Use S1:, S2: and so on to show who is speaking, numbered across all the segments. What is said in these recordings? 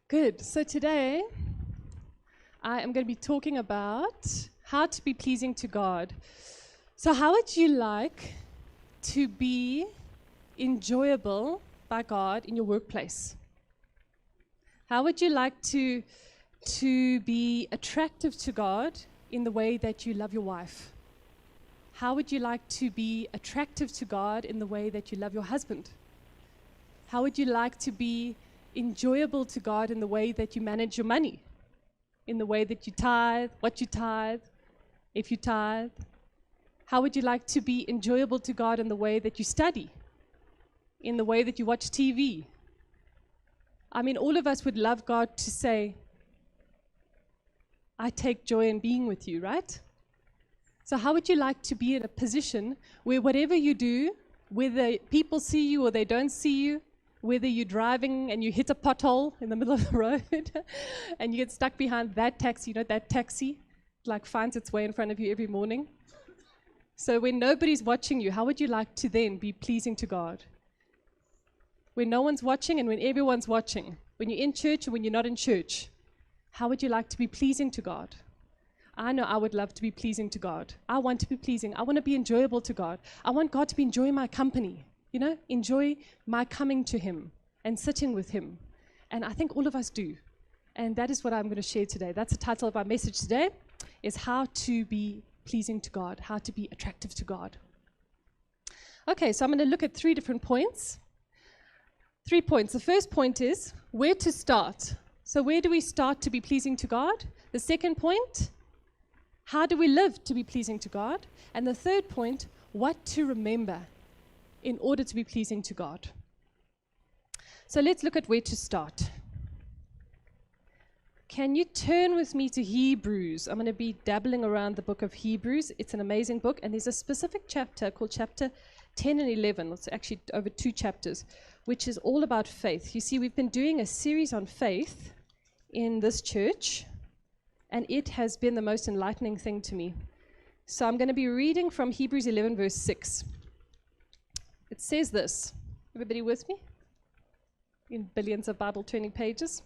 S1: Good. So today I am going to be talking about how to be pleasing to God. So, how would you like to be enjoyable by God in your workplace? How would you like to be attractive to God in the way that you love your wife? How would you like to be attractive to God in the way that you love your husband? How would you like to be enjoyable to God in the way that you manage your money? In the way that you tithe, what you tithe, if you tithe? How would you like to be enjoyable to God in the way that you study? In the way that you watch TV? I mean, all of us would love God to say, I take joy in being with you, right? So how would you like to be in a position where whatever you do, whether people see you or they don't see you, whether you're driving and you hit a pothole in the middle of the road and you get stuck behind that taxi, you know, that taxi like finds its way in front of you every morning. So when nobody's watching you, how would you like to then be pleasing to God? When no one's watching and when everyone's watching, when you're in church and when you're not in church, how would you like to be pleasing to God? I know I would love to be pleasing to God. I want to be pleasing. I want to be enjoyable to God. I want God to be enjoying my company, you know, enjoy my coming to Him and sitting with Him. And I think all of us do. And that is what I'm going to share today. That's the title of our message today, is how to be pleasing to God, how to be attractive to God. Okay, so I'm going to look at 3 different points. 3 points. The first point is where to start. So where do we start to be pleasing to God? The second point, how do we live to be pleasing to God? And the third point, what to remember in order to be pleasing to God. So let's look at where to start. Can you turn with me to Hebrews? I'm going to be dabbling around the book of Hebrews. It's an amazing book, and there's a specific chapter called chapter 10 and 11. It's actually over 2 chapters, which is all about faith. You see, we've been doing a series on faith in this church, and it has been the most enlightening thing to me. So I'm going to be reading from Hebrews 11, verse 6. It says this. Everybody with me? In billions of Bible turning pages.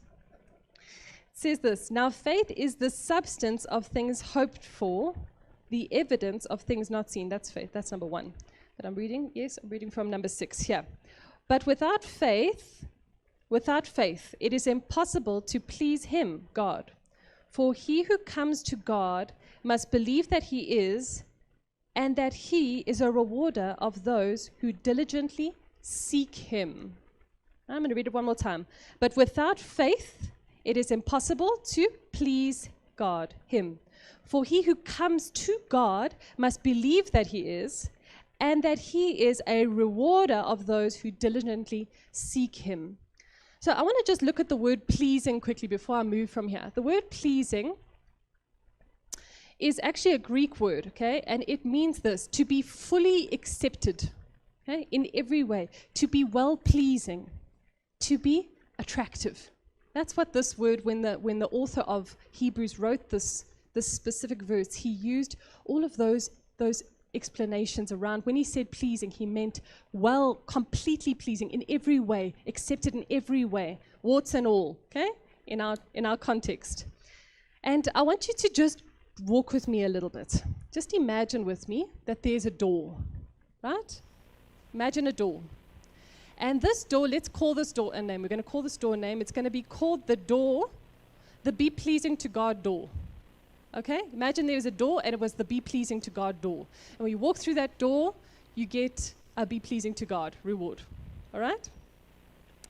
S1: It says this. Now faith is the substance of things hoped for, the evidence of things not seen. That's faith. That's number 1. But I'm reading from number 6 here. But without faith, it is impossible to please Him, God. For he who comes to God must believe that He is, and that He is a rewarder of those who diligently seek Him. I'm going to read it one more time. But without faith, it is impossible to please God, Him. For he who comes to God must believe that He is, and that He is a rewarder of those who diligently seek Him. So I want to just look at the word pleasing quickly before I move from here. The word pleasing is actually a Greek word, okay? And it means this, to be fully accepted, okay, in every way, to be well-pleasing, to be attractive. That's what this word, when the author of Hebrews wrote this specific verse, he used all of those explanations around. When he said pleasing, he meant well, completely pleasing in every way, accepted in every way, warts and all, okay, in our context. And I want you to just walk with me a little bit. Just imagine with me that there's a door, right? Imagine a door. And this door, let's call this door a name. We're going to call this door a name. It's going to be called the door, the be pleasing to God door. Okay? Imagine there was a door and it was the be pleasing to God door. And when you walk through that door, you get a be pleasing to God reward. All right?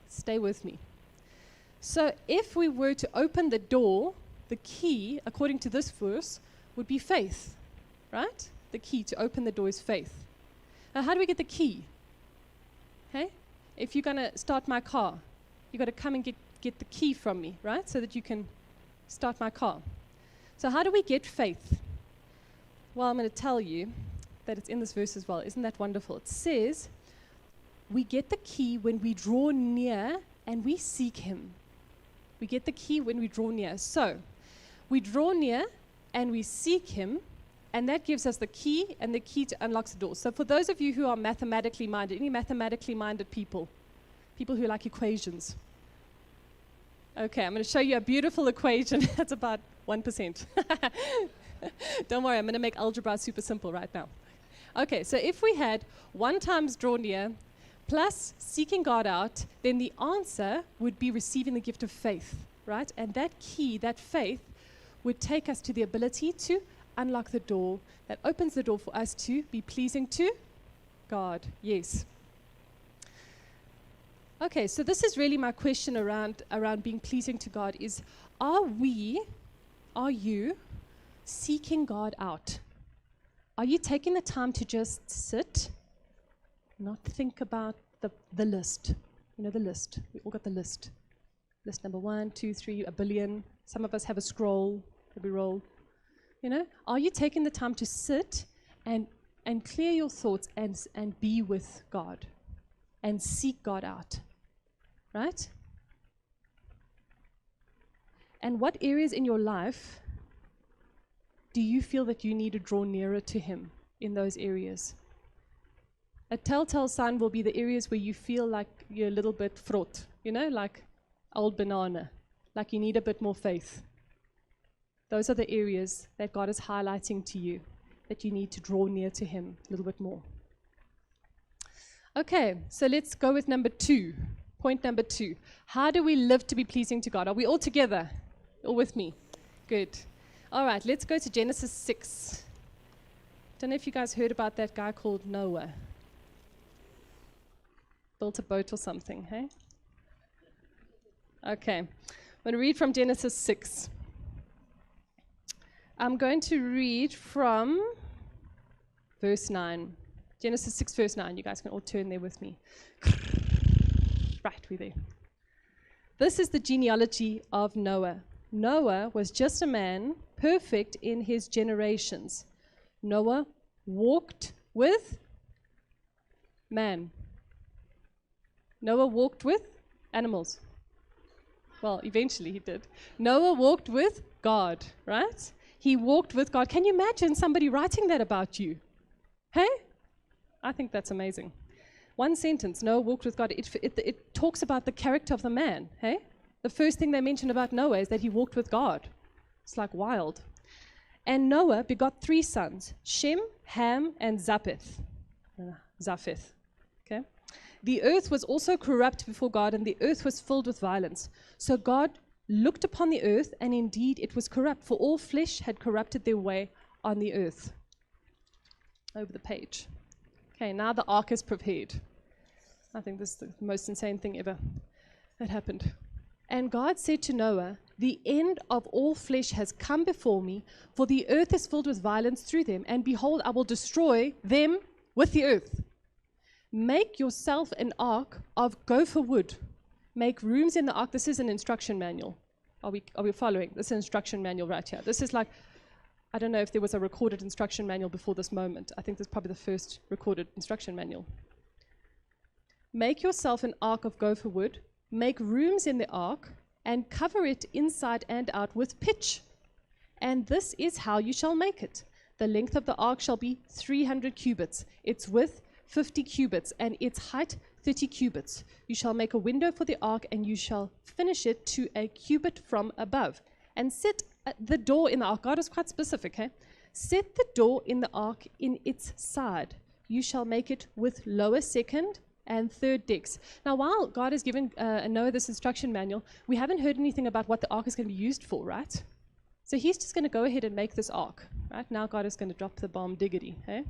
S1: Stay with me. So if we were to open the door, the key, according to this verse, would be faith, right? The key to open the door is faith. Now, how do we get the key? Okay? If you're going to start my car, you've got to come and get the key from me, right? So that you can start my car. So how do we get faith? Well, I'm going to tell you that it's in this verse as well. Isn't that wonderful? It says, we get the key when we draw near and we seek Him. We get the key when we draw near. So, we draw near and we seek Him, and that gives us the key, and the key to unlock the door. So for those of you who are mathematically minded, any mathematically minded people who like equations? Okay, I'm going to show you a beautiful equation. That's about 1%. Don't worry, I'm going to make algebra super simple right now. Okay, so if we had 1 times draw near plus seeking God out, then the answer would be receiving the gift of faith, right? And that key, that faith, would take us to the ability to unlock the door that opens the door for us to be pleasing to God. Yes. Okay, so this is really my question around being pleasing to God is, are you seeking God out? Are you taking the time to just sit, not think about the list? You know, the list. We all got the list. List number 1, 2, 3, a billion. Some of us have a scroll that we roll. You know, are you taking the time to sit and clear your thoughts and be with God and seek God out? Right? And what areas in your life do you feel that you need to draw nearer to Him in those areas? A telltale sign will be the areas where you feel like you're a little bit fraught, you know, like old banana, like you need a bit more faith. Those are the areas that God is highlighting to you, that you need to draw near to Him a little bit more. Okay, so let's go with number 2. Point number 2. How do we live to be pleasing to God? Are we all together? All with me? Good. All right, let's go to Genesis 6. Don't know if you guys heard about that guy called Noah. Built a boat or something, hey? Okay. I'm going to read from Genesis 6. I'm going to read from verse 9. Genesis 6, verse 9. You guys can all turn there with me. Right, we're there. This is the genealogy of Noah. Noah was just a man, perfect in his generations. Noah walked with man. Noah walked with animals. Well, eventually he did. Noah walked with God, right? He walked with God. Can you imagine somebody writing that about you? Hey? I think that's amazing. One sentence, Noah walked with God. It talks about the character of the man, hey? The first thing they mention about Noah is that he walked with God. It's like wild. And Noah begot 3 sons, Shem, Ham, and Japheth. Japheth, okay? The earth was also corrupt before God, and the earth was filled with violence. So God looked upon the earth, and indeed it was corrupt, for all flesh had corrupted their way on the earth. Over the page. Okay, now the ark is prepared. I think this is the most insane thing ever that happened. And God said to Noah, the end of all flesh has come before me, for the earth is filled with violence through them, and behold, I will destroy them with the earth. Make yourself an ark of gopher wood. Make rooms in the ark. This is an instruction manual. Are we following? This is an instruction manual right here. This is like, I don't know if there was a recorded instruction manual before this moment. I think this is probably the first recorded instruction manual. Make yourself an ark of gopher wood. Make rooms in the ark and cover it inside and out with pitch. And this is how you shall make it. The length of the ark shall be 300 cubits, its width 50 cubits, and its height 30 cubits. You shall make a window for the ark, and you shall finish it to a cubit from above. And set the door in the ark. God is quite specific, okay? Set the door in the ark in its side. You shall make it with lower, second, and third decks. Now, while God has given Noah this instruction manual, we haven't heard anything about what the ark is going to be used for, right? So he's just going to go ahead and make this ark, right? Now God is going to drop the bomb diggity, okay?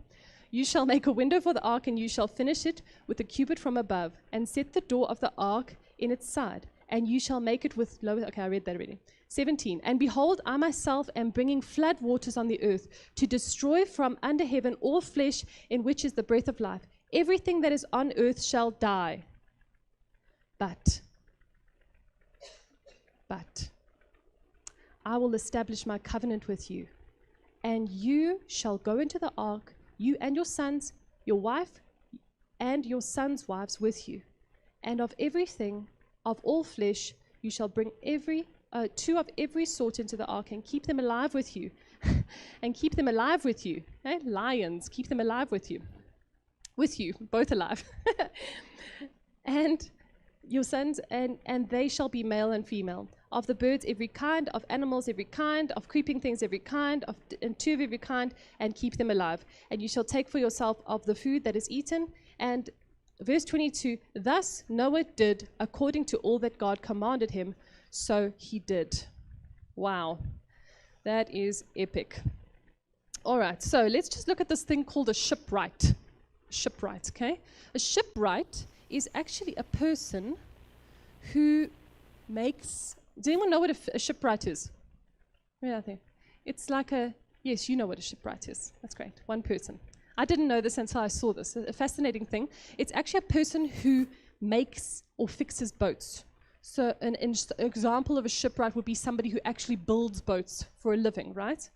S1: You shall make a window for the ark, and you shall finish it with a cubit from above, and set the door of the ark in its side, and you shall make it with lower. Okay, I read that already. 17. And behold, I myself am bringing flood waters on the earth to destroy from under heaven all flesh in which is the breath of life. Everything that is on earth shall die. But I will establish my covenant with you, and you shall go into the ark, you and your sons, your wife, and your sons' wives with you. And of everything, of all flesh, you shall bring 2 of every sort into the ark, and keep them alive with you. And keep them alive with you. Eh? Lions, keep them alive with you. With you, both alive. And your sons, and they shall be male and female. of the birds every kind, of animals every kind, of creeping things every kind, and 2 of every kind, and keep them alive. And you shall take for yourself of the food that is eaten. And verse 22, thus Noah did according to all that God commanded him, so he did. Wow, that is epic. All right, so let's just look at this thing called a shipwright. Shipwright, okay? A shipwright is actually a person who makes... Does anyone know what a shipwright is? Yeah, I think. It's like a... Yes, you know what a shipwright is. That's great. One person. I didn't know this until I saw this. A fascinating thing. It's actually a person who makes or fixes boats. So an example of a shipwright would be somebody who actually builds boats for a living, right?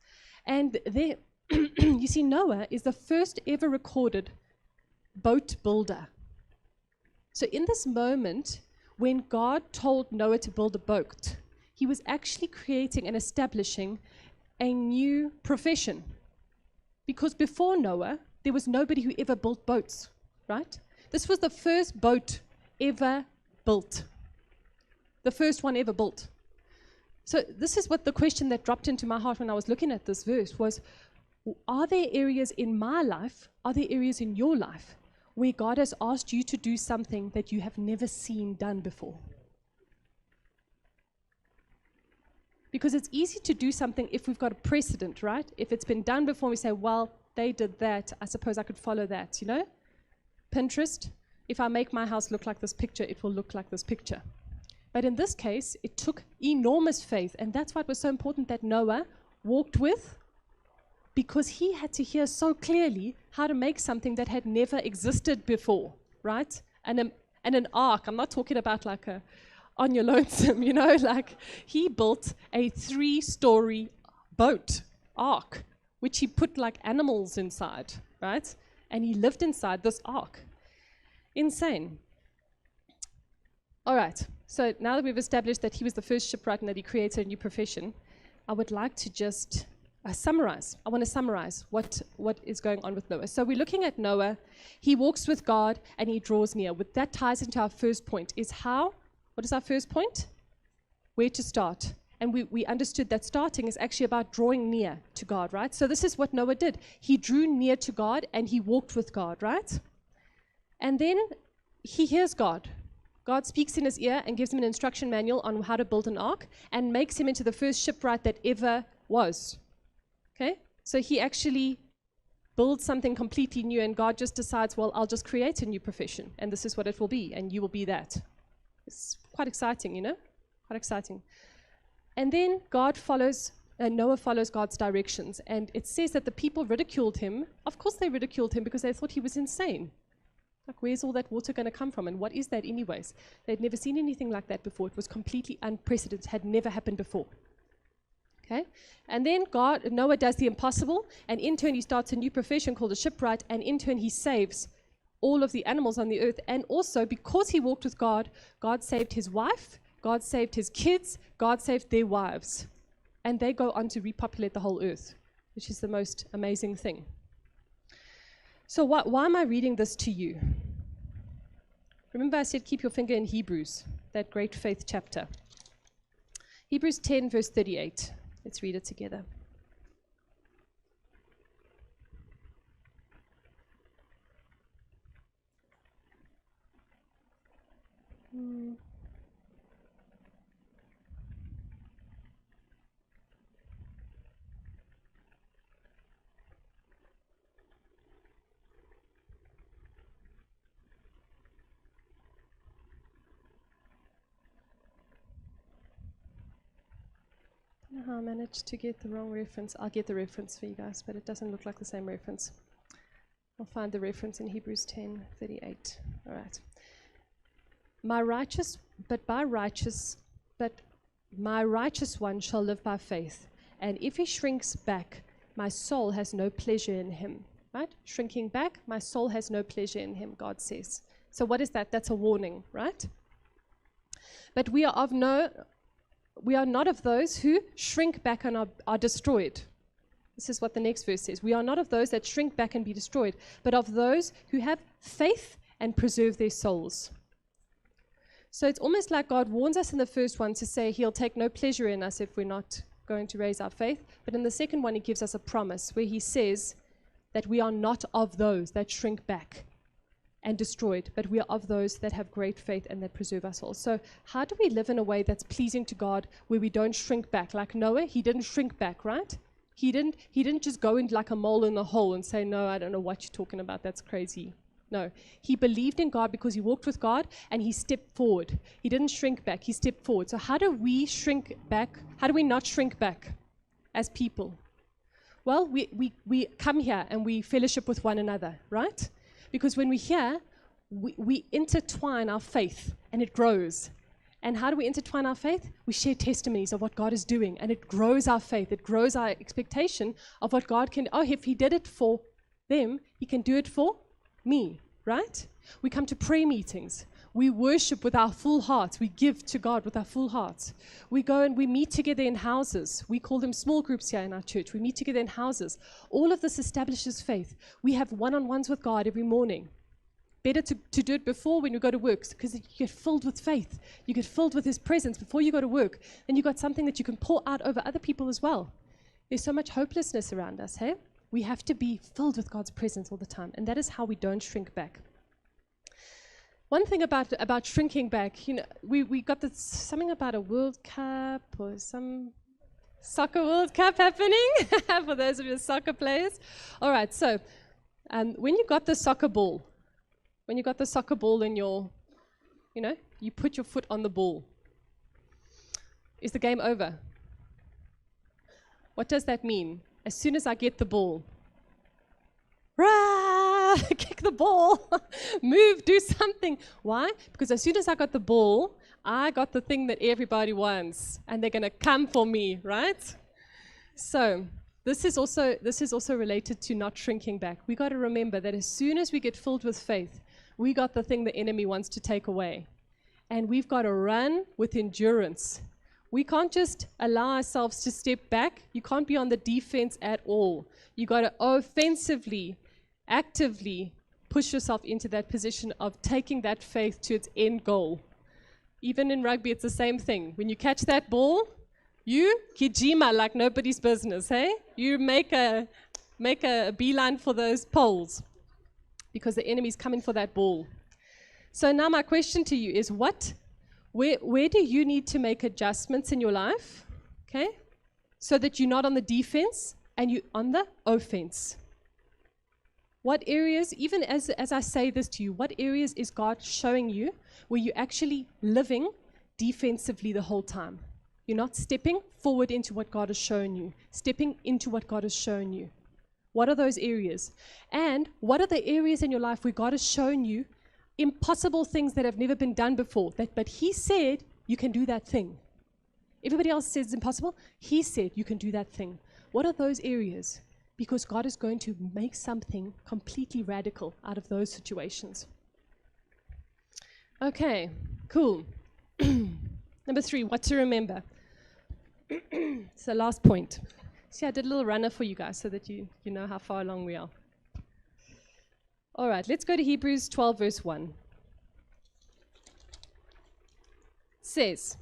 S1: And there, you see, Noah is the first ever recorded boat builder. So in this moment, when God told Noah to build a boat, he was actually creating and establishing a new profession. Because before Noah, there was nobody who ever built boats, right? This was the first boat ever built. The first one ever built. So this is what the question that dropped into my heart when I was looking at this verse was, are there areas in my life, are there areas in your life where God has asked you to do something that you have never seen done before? Because it's easy to do something if we've got a precedent, right? If it's been done before, we say, well, they did that, I suppose I could follow that, you know? Pinterest, if I make my house look like this picture, it will look like this picture. But in this case, it took enormous faith, and that's why it was so important that Noah walked with, because he had to hear so clearly how to make something that had never existed before, right? And an ark, I'm not talking about like a on your lonesome, you know, like he built a 3-story boat, ark, which he put like animals inside, right? And he lived inside this ark. Insane. All right, so now that we've established that he was the first shipwright and that he created a new profession, I would like to just summarize. I want to summarize what is going on with Noah. So we're looking at Noah. He walks with God and he draws near. That ties into our first point, is how. What is our first point? Where to start. And we understood that starting is actually about drawing near to God, right? So this is what Noah did. He drew near to God and he walked with God, right? And then he hears God. God speaks in his ear and gives him an instruction manual on how to build an ark and makes him into the first shipwright that ever was. Okay? So he actually builds something completely new, and God just decides, well, I'll just create a new profession, and this is what it will be, and you will be that. It's quite exciting, you know? Quite exciting. And then Noah follows God's directions, and it says that the people ridiculed him. Of course they ridiculed him because they thought he was insane. Like, where's all that water going to come from, and what is that anyways? They'd never seen anything like that before. It was completely unprecedented, had never happened before. Okay? And then Noah does the impossible, and in turn he starts a new profession called a shipwright, and in turn he saves all of the animals on the earth. And also, because he walked with God, God saved his wife, God saved his kids, God saved their wives. And they go on to repopulate the whole earth, which is the most amazing thing. So why am I reading this to you? Remember I said keep your finger in Hebrews, that great faith chapter. Hebrews 10 verse 38. Let's read it together. I don't know how I managed to get the wrong reference. I'll get the reference for you guys, but it doesn't look like the same reference. I'll find the reference in Hebrews 10:38. All right. My righteous one shall live by faith, and if he shrinks back, my soul has no pleasure in him. Right? Shrinking back, my soul has no pleasure in him, God says. So what is that? That's a warning, right? But we are not of those who shrink back and are destroyed. This is what the next verse says. We are not of those that shrink back and be destroyed, but of those who have faith and preserve their souls. So it's almost like God warns us in the first one to say he'll take no pleasure in us if we're not going to raise our faith. But in the second one, he gives us a promise where he says that we are not of those that shrink back and destroyed, but we are of those that have great faith and that preserve our souls. So how do we live in a way that's pleasing to God where we don't shrink back? Like Noah, he didn't shrink back, right? He didn't just go in like a mole in the hole and say, no, I don't know what you're talking about. That's crazy. No, he believed in God because he walked with God and he stepped forward. He didn't shrink back, he stepped forward. So how do we shrink back? How do we not shrink back as people? Well, we come here and we fellowship with one another, right? Because when we're here, we intertwine our faith and it grows. And how do we intertwine our faith? We share testimonies of what God is doing, and it grows our faith. It grows our expectation of what God can. Oh, if he did it for them, he can do it for me, right? We come to prayer meetings. We worship with our full hearts. We give to God with our full hearts. We go and we meet together in houses. We call them small groups here in our church. We meet together in houses. All of this establishes faith. We have one-on-ones with God every morning. Better to do it before when you go to work, because you get filled with faith. You get filled with his presence before you go to work. Then you've got something that you can pour out over other people as well. There's so much hopelessness around us, hey? We have to be filled with God's presence all the time, and that is how we don't shrink back. One thing about shrinking back, you know, we got this, something about a World Cup or some soccer World Cup happening for those of you soccer players. All right, so when you got the soccer ball, in your, you know, you put your foot on the ball, is the game over? What does that mean? As soon as I get the ball, rah, kick the ball, move, do something. Why? Because as soon as I got the ball, I got the thing that everybody wants, and they're going to come for me, right? So this is also related to not shrinking back. We got to remember that as soon as we get filled with faith, we got the thing the enemy wants to take away, and we've got to run with endurance. We can't just allow ourselves to step back. You can't be on the defense at all. You got to offensively, actively push yourself into that position of taking that faith to its end goal. Even in rugby, it's the same thing. When you catch that ball, you kijima like nobody's business, hey? You make a beeline for those poles because the enemy's coming for that ball. So now my question to you is, where do you need to make adjustments in your life, okay, so that you're not on the defense and you're on the offense? What areas, even as I say this to you, what areas is God showing you where you're actually living defensively the whole time? You're not stepping forward into what God has shown you, stepping into what God has shown you. What are those areas? And what are the areas in your life where God has shown you impossible things that have never been done before, but he said you can do that thing? Everybody else says it's impossible. He said you can do that thing. What are those areas? Because God is going to make something completely radical out of those situations. Okay, cool. Number 3, what to remember. It's the last point. See, I did a little runner for you guys so that you know how far along we are. All right, let's go to Hebrews 12, verse 1. It says,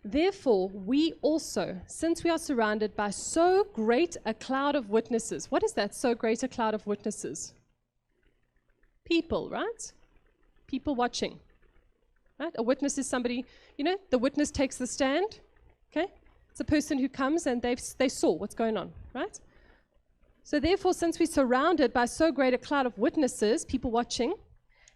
S1: therefore, we also, since we are surrounded by so great a cloud of witnesses. What is that, so great a cloud of witnesses? People, right? People watching. Right? A witness is somebody, you know, the witness takes the stand, okay? It's a person who comes and they saw what's going on, right? So therefore, since we're surrounded by so great a cloud of witnesses, people watching,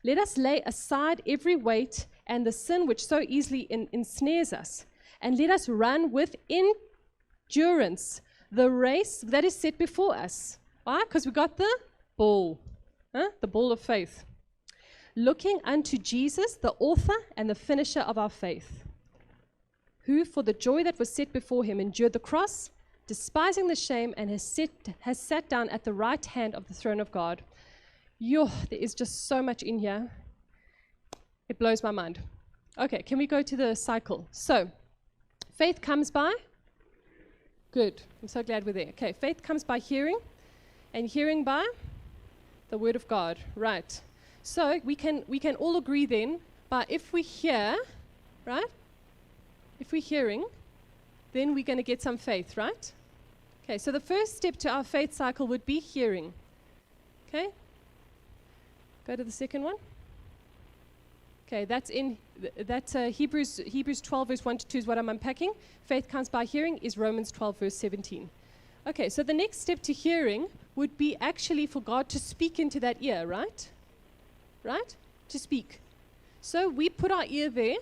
S1: let us lay aside every weight and the sin which so easily ensnares us, and let us run with endurance the race that is set before us. Why? Because we got the ball, the ball of faith. Looking unto Jesus, the author and the finisher of our faith, who for the joy that was set before him endured the cross, despising the shame, and has sat down at the right hand of the throne of God. There is just so much in here. It blows my mind. Okay, can we go to the cycle? So, faith comes by. Good. I'm so glad we're there. Okay, faith comes by hearing, and hearing by the word of God. Right. So we can all agree then But if we hear, right? If we're hearing, then we're going to get some faith, right? Okay, so the first step to our faith cycle would be hearing. Okay? Go to the second one. Okay, that's Hebrews 12 verse 1 to 2 is what I'm unpacking. Faith comes by hearing is Romans 12 verse 17. Okay, so the next step to hearing would be actually for God to speak into that ear, right? Right? To speak. So we put our ear there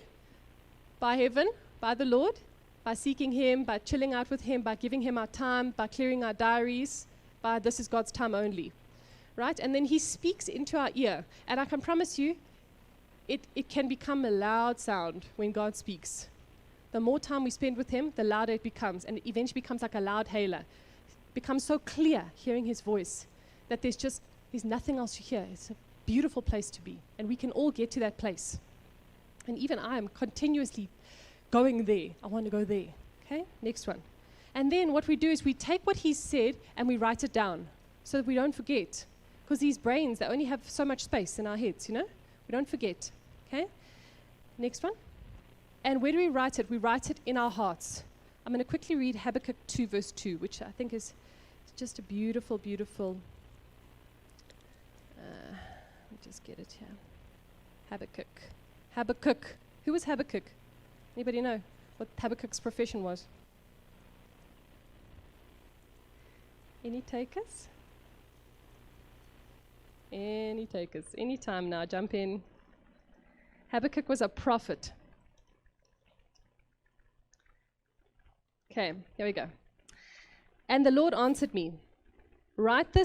S1: by heaven, by the Lord, by seeking Him, by chilling out with Him, by giving Him our time, by clearing our diaries, by this is God's time only. Right? And then He speaks into our ear. And I can promise you, it can become a loud sound when God speaks. The more time we spend with Him, the louder it becomes. And it eventually becomes like a loud hailer. It becomes so clear hearing His voice that there's nothing else to hear. It's a beautiful place to be. And we can all get to that place. And even I am continuously going there. I want to go there. Okay, next one. And then what we do is we take what He said and we write it down so that we don't forget. Because these brains, they only have so much space in our heads, you know? We don't forget. Okay? Next one. And where do we write it? We write it in our hearts. I'm going to quickly read Habakkuk 2 verse 2, which I think is just a beautiful, beautiful. Let me just get it here. Habakkuk. Habakkuk. Who was Habakkuk? Anybody know what Habakkuk's profession was? Any takers? Any takers? Any time now, jump in. Habakkuk was a prophet. Okay, here we go. And the Lord answered me, write the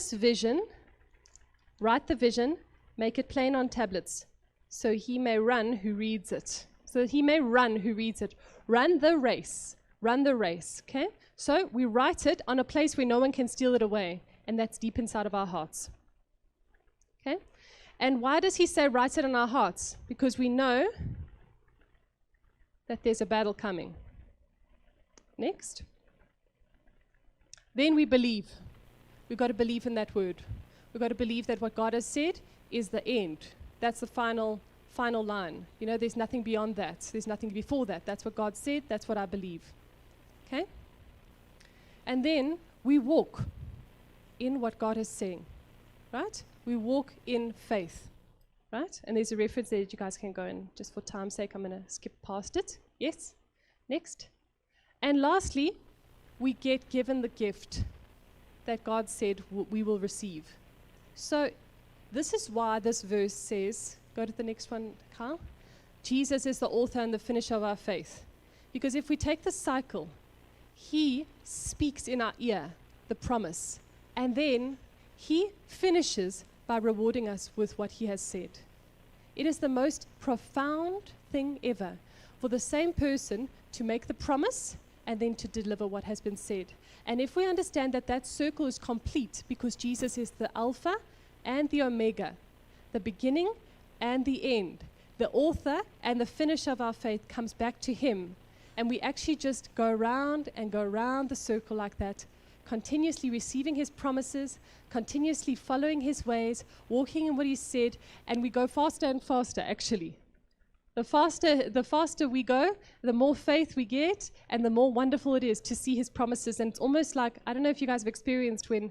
S1: vision, make it plain on tablets, so he may run who reads it. So that he may run who reads it. Run the race, okay? So we write it on a place where no one can steal it away, and that's deep inside of our hearts. Okay? And why does he say write it in our hearts? Because we know that there's a battle coming. Next. Then we believe. We've got to believe in that word. We've got to believe that what God has said is the end. That's the final line. You know, there's nothing beyond that. There's nothing before that. That's what God said. That's what I believe. Okay? And then we walk in what God is saying. Right? We walk in faith. Right? And there's a reference there that you guys can go in. Just for time's sake, I'm going to skip past it. Yes? Next. And lastly, we get given the gift that God said we will receive. So this is why this verse says, go to the next one, Kyle. Jesus is the author and the finisher of our faith. Because if we take the cycle, he speaks in our ear the promise. And then he finishes by rewarding us with what he has said. It is the most profound thing ever for the same person to make the promise and then to deliver what has been said. And if we understand that that circle is complete because Jesus is the Alpha and the Omega, the beginning and the end, the author and the finisher of our faith comes back to him. And we actually just go around and go around the circle like that, continuously receiving his promises, continuously following his ways, walking in what he said, and we go faster and faster, actually. The faster we go, the more faith we get, and the more wonderful it is to see his promises. And it's almost like, I don't know if you guys have experienced when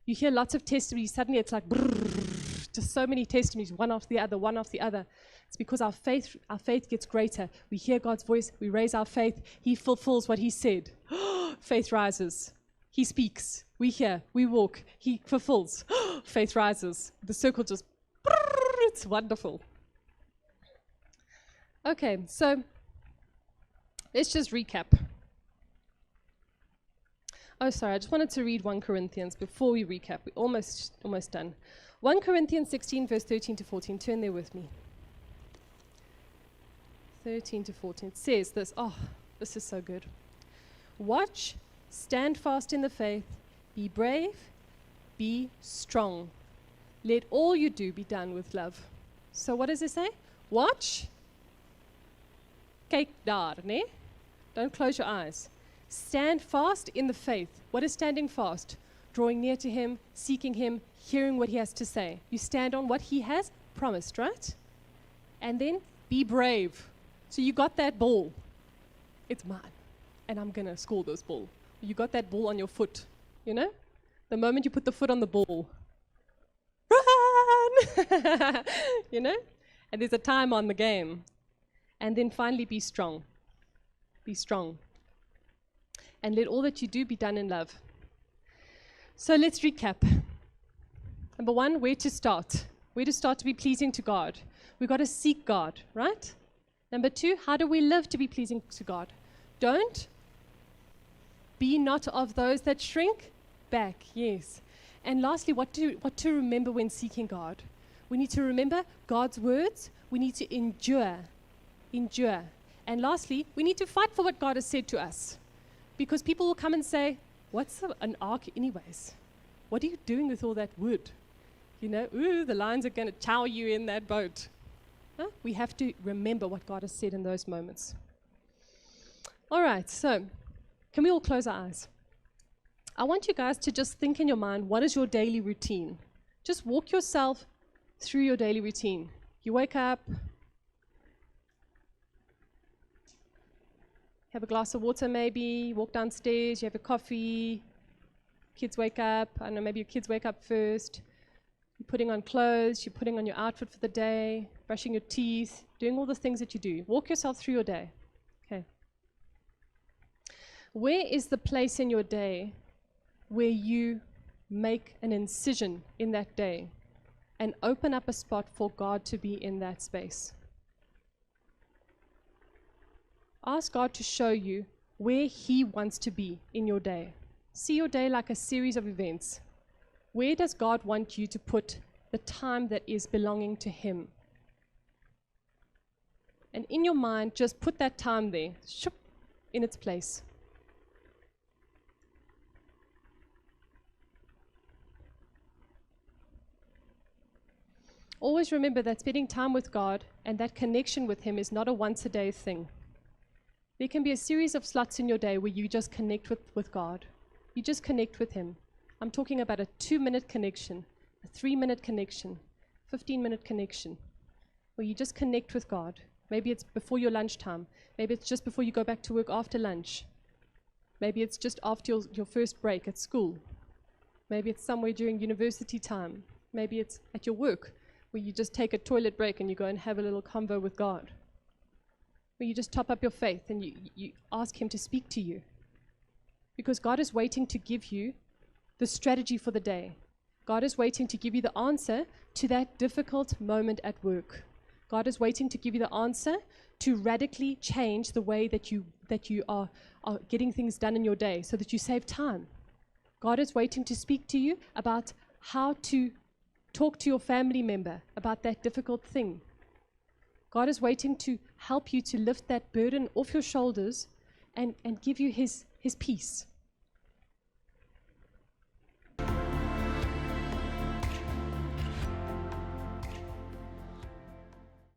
S1: you hear lots of testimonies, suddenly it's like, just so many testimonies, one after the other, one after the other. It's because our faith gets greater. We hear God's voice, we raise our faith, he fulfills what he said. Faith rises. He speaks. We hear, we walk, he fulfills. Faith rises. The circle just, it's wonderful. Okay, so let's just recap. Oh, sorry, I just wanted to read 1 Corinthians before we recap. We're almost done. 1 Corinthians 16, verse 13 to 14. Turn there with me. 13 to 14. It says this. Oh, this is so good. Watch, stand fast in the faith, be brave, be strong. Let all you do be done with love. So what does it say? Watch. Kyk daar, né? Don't close your eyes. Stand fast in the faith. What is standing fast? Drawing near to him, seeking him, hearing what he has to say. You stand on what he has promised, right? And then Be brave. So you got that ball. It's mine. And I'm going to score this ball. You got that ball on your foot, you know? The moment you put the foot on the ball, run! You know? And there's a time on the game. And then finally, be strong. Be strong. And let all that you do be done in love. So let's recap. Number one, where to start? Where to start to be pleasing to God? We've got to seek God, right? Number two, how do we live to be pleasing to God? Don't be not of those that shrink back, yes. And lastly, what to remember when seeking God? We need to remember God's words. We need to endure. And lastly, we need to fight for what God has said to us. Because people will come and say, what's an ark anyways? What are you doing with all that wood? You know, ooh, the lions are going to chow you in that boat. Huh? We have to remember what God has said in those moments. All right, so can we all close our eyes? I want you guys to just think in your mind, what is your daily routine? Just walk yourself through your daily routine. You wake up, have a glass of water maybe, walk downstairs, you have a coffee, kids wake up, I don't know, maybe your kids wake up first, you're putting on clothes, you're putting on your outfit for the day, brushing your teeth, doing all the things that you do. Walk yourself through your day. Okay. Where is the place in your day where you make an incision in that day and open up a spot for God to be in that space? Ask God to show you where He wants to be in your day. See your day like a series of events. Where does God want you to put the time that is belonging to Him? And in your mind, just put that time there, in its place. Always remember that spending time with God and that connection with Him is not a once-a-day thing. There can be a series of slots in your day where you just connect with God. You just connect with Him. I'm talking about a 2-minute connection, a 3-minute connection, 15-minute connection, where you just connect with God. Maybe it's before your lunchtime. Maybe it's just before you go back to work after lunch. Maybe it's just after your first break at school. Maybe it's somewhere during university time. Maybe it's at your work, where you just take a toilet break and you go and have a little convo with God. Where you just top up your faith and you ask Him to speak to you. Because God is waiting to give you the strategy for the day. God is waiting to give you the answer to that difficult moment at work. God is waiting to give you the answer to radically change the way that you are getting things done in your day so that you save time. God is waiting to speak to you about how to talk to your family member about that difficult thing. God is waiting to help you to lift that burden off your shoulders and give you his peace.